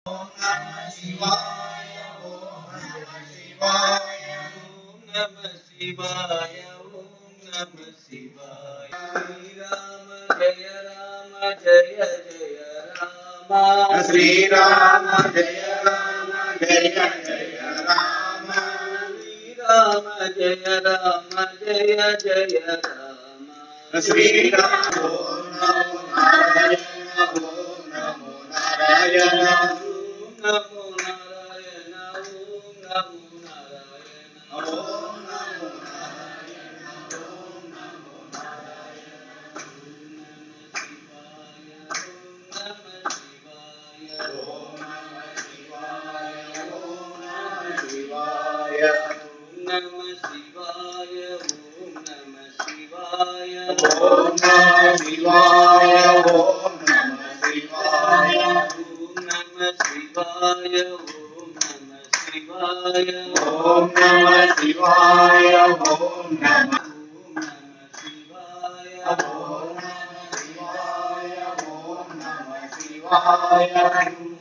शिवाय ओम नमः शिवाय ओम नमः शिवाय ओम नमः शिवाय श्री राम जय राम श्री राम जय जय राम श्री राम जय जय राम श्री राम ओम नमो नारायण ओम नमो नारायण नमो नारायण ओम नमो नारायण ओम नमो नारायण ओम नमो नारायण ओम नमः शिवाय ओम नमः शिवाय ओम नमः शिवाय ओम नमः शिवाय ओम नमः शिवाय ओम नमः शिवाय ओम नमः शिवाय ओम नमः शिवाय ओम नमः शिवाय ओम नमः शिवाय ओम नमः शिवाय ओम नमः शिवाय